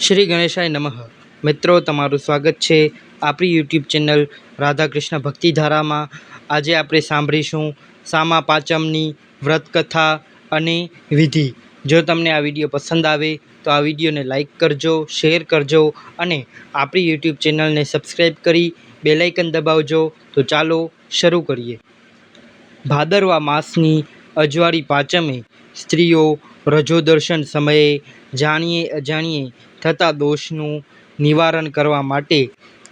શ્રી ગણેશાય નમઃ. મિત્રો, તમારું સ્વાગત છે આપણી યુટ્યુબ ચેનલ રાધાકૃષ્ણ ભક્તિધારામાં. આજે આપણે સાંભળીશું સામા પાંચમની વ્રતકથા અને વિધિ. જો તમને આ વિડીયો પસંદ આવે તો આ વિડીયોને લાઈક કરજો, શેર કરજો અને આપણી યુટ્યુબ ચેનલને સબસ્ક્રાઈબ કરી બેલ આઇકન દબાવજો. તો ચાલો શરૂ કરીએ. ભાદરવા માસની અજવાળી પાંચમે સ્ત્રીઓ રજોદર્શન સમયે જાણીએ અજાણીએ થતા દોષનું નિવારણ કરવા માટે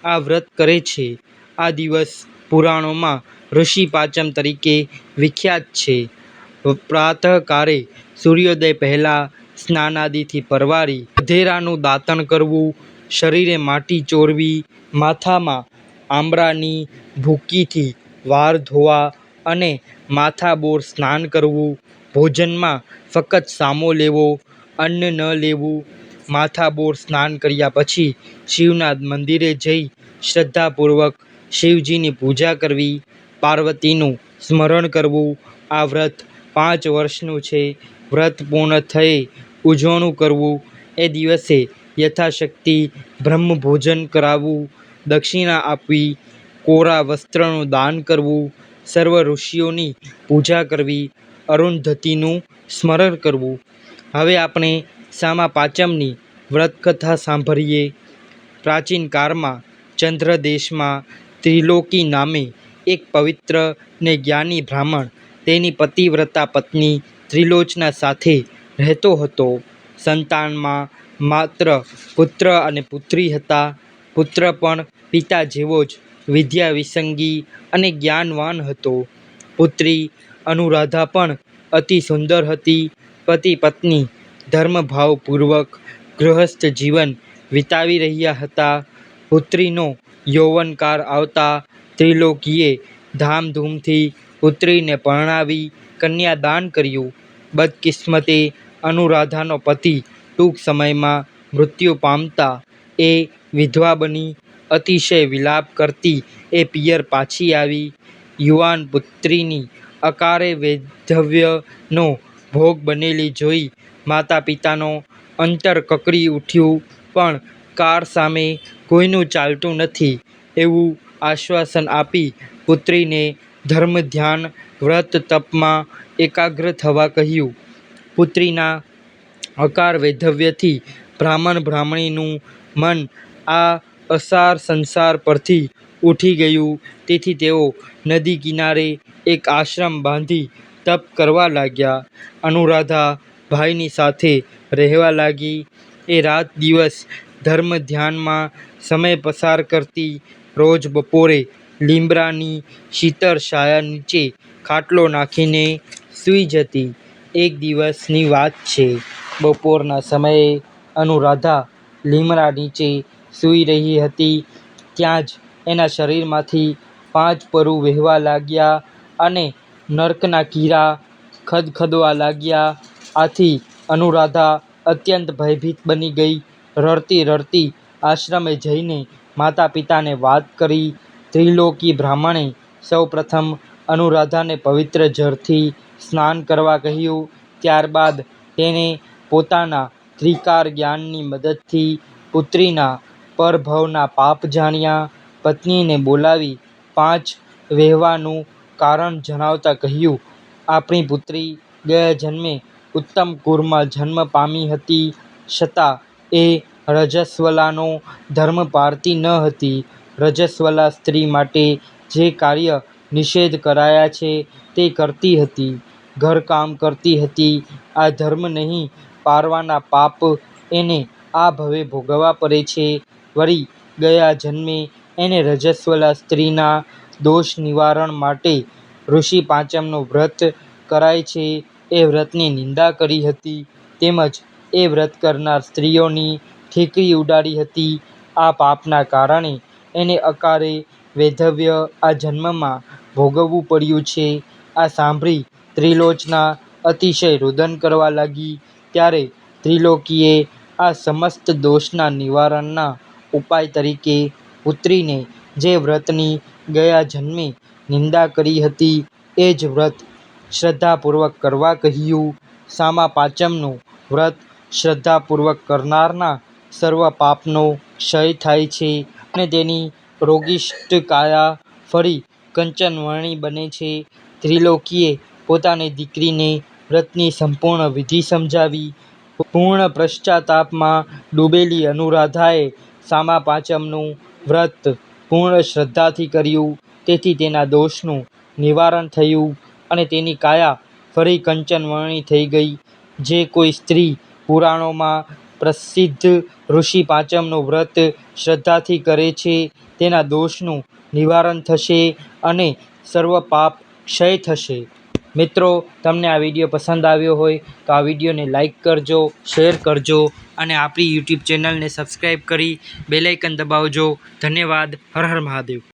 આ વ્રત કરે છે. આ દિવસ પુરાણોમાં ઋષિ પાંચમ તરીકે વિખ્યાત છે. પ્રાતઃકાળે સૂર્યોદય પહેલાં સ્નાનાદિથી પરવારી અધેરાનું દાંતણ કરવું, શરીરે માટી ચોરવી, માથામાં આંબળાની ભૂકીથી વાળ ધોવા અને માથાબોર સ્નાન કરવું, ભોજનમાં ફક્ત સામો લેવો, અન્ન ન લેવું. માથાબોર સ્નાન કર્યા પછી શિવના મંદિરે જઈ શ્રદ્ધાપૂર્વક શિવજીની પૂજા કરવી, પાર્વતીનું સ્મરણ કરવું. આ વ્રત 5 વર્ષનું છે. વ્રત પૂર્ણ થયે ઉજવણું કરવું. એ દિવસે યથાશક્તિ બ્રહ્મભોજન કરાવવું, દક્ષિણા આપવી, કોરા વસ્ત્રનું દાન કરવું, સર્વ ઋષિઓની પૂજા કરવી, અરુંધતીનું સ્મરણ કરવું. હવે આપણે સામા પાંચમની વ્રતકથા સાંભળીએ. પ્રાચીન કાળમાં ચંદ્ર દેશમાં ત્રિલોકી નામે એક પવિત્ર ને જ્ઞાની બ્રાહ્મણ તેની પતિવ્રતા પત્ની ત્રિલોચના સાથે રહેતો હતો. સંતાનમાં માત્ર પુત્ર અને પુત્રી હતા. પુત્ર પણ પિતા જેવો જ વિદ્યા વિસંગી અને જ્ઞાનવાન હતો. પુત્રી અનુરાધા પણ અતિ સુંદર હતી. પતિ પત્ની ધર્મભાવપૂર્વક ગૃહસ્થ જીવન વિતાવી રહ્યા હતા. પુત્રીનો યૌવનકાળ આવતા ત્રિલોકીએ ધામધૂમથી પુત્રીને પરણાવી કન્યાદાન કર્યું. બદકિસ્મતે અનુરાધાનો પતિ ટૂંક સમયમાં મૃત્યુ પામતા એ વિધવા બની અતિશય વિલાપ કરતી એ પિયર પાછી આવી. યુવાન પુત્રીની અકાળે વૈધવ્યનો ભોગ બનેલી જોઈ માતા પિતાનો અંતર કકળી ઉઠ્યું. પણ કાળ સામે કોઈનું ચાલતું નથી એવું આશ્વાસન આપી પુત્રીને ધર્મ ધ્યાન વ્રત તપમાં એકાગ્ર થવા કહ્યું. પુત્રીના અકાળ વૈધવ્યથી બ્રાહ્મણ બ્રાહ્મણીનું મન આ અસાર સંસાર પરથી ઉઠી ગયું. તેથી તેઓ નદી કિનારે એક આશ્રમ બાંધી તપ કરવા લાગ્યા. અનુરાધા ભાઈની સાથે રહેવા લાગી. એ રાત દિવસ ધર્મ ધ્યાનમાં સમય પસાર કરતી. રોજ બપોરે લીમડાની શીતળ છાયા નીચે ખાટલો નાખીને સૂઈ જતી. એક દિવસની વાત છે. બપોરના સમયે અનુરાધા લીમડા નીચે સૂઈ રહી હતી. ત્યાં જ એના શરીરમાંથી 5 પરુ વહેવા લાગ્યા અને નરકના કીડા ખદખદવા લાગ્યા. આથી અનુરાધા અત્યંત ભયભીત બની ગઈ. રડતી રડતી આશ્રમે જઈને માતા પિતાને વાત કરી. ત્રિલોકી બ્રાહ્મણે સૌ પ્રથમ અનુરાધાને પવિત્ર જળથી સ્નાન કરવા કહ્યું. ત્યારબાદ તેણે પોતાના ત્રિકાળ જ્ઞાનની મદદથી પુત્રીના પરભવના પાપ જાણ્યા. પત્નીને બોલાવી 5 વહેવાનું કારણ જણાવતા કહ્યું, આપણી પુત્રી ગયા જન્મે ઉત્તમ કુળમાં જન્મ પામી હતી, છતાં એ રજસ્વલાનો ધર્મ પાળતી ન હતી. રજસ્વલા સ્ત્રી માટે જે કાર્ય નિષેધ કરાયા છે તે કરતી હતી. ઘરકામ કરતી હતી. આ ધર્મ નહીં પાળવાના પાપ એને આ ભવે ભોગવવા પડે છે. વળી ગયા જન્મે એને રજસ્વલા સ્ત્રીના દોષ નિવારણ માટે ઋષિ પાંચમનું વ્રત કરાય છે એ વ્રતની નિંદા કરી હતી. તેમજ એ વ્રત કરનાર સ્ત્રીઓની ઠીકરી ઉડાડી હતી. આ પાપના કારણે એને અકાળે વૈધવ્ય આ જન્મમાં ભોગવવું પડ્યું છે. આ સાંભળી ત્રિલોચના અતિશય રુદન કરવા લાગી. ત્યારે ત્રિલોકીએ આ સમસ્ત દોષના નિવારણના ઉપાય તરીકે પુત્રીને જે વ્રતની ગયા જન્મે નિંદા કરી હતી એ જ વ્રત શ્રદ્ધાપૂર્વક કરવા કહ્યું. સામા પાંચમનું વ્રત શ્રદ્ધાપૂર્વક કરનારના સર્વ પાપનો ક્ષય થાય છે અને તેની રોગિષ્ટ કાયા ફરી કંચનવર્ણી બને છે. ત્રિલોકીએ પોતાની દીકરીને વ્રતની સંપૂર્ણ વિધિ સમજાવી. પૂર્ણ પશ્ચાતાપમાં ડૂબેલી અનુરાધાએ સામા પાંચમનું વ્રત પૂર્ણ શ્રદ્ધાથી કર્યું. તેથી તેના દોષનું નિવારણ થયું અને તેની કાયા ફરી કંચનવર્ણી થઈ ગઈ. જે કોઈ સ્ત્રી પુરાણોમાં પ્રસિદ્ધ ઋષિ પાંચમનું વ્રત શ્રદ્ધાથી કરે છે તેના દોષનું નિવારણ થશે અને સર્વ પાપ ક્ષય થશે. મિત્રો, તમને આ વિડીયો પસંદ આવ્યો હોય તો આ વિડીયોને લાઈક કરજો, શેર કરજો અને આપણી યુટ્યુબ ચેનલને સબસ્ક્રાઈબ કરી બેલ આઇકન દબાવજો. ધન્યવાદ. હર હર મહાદેવ.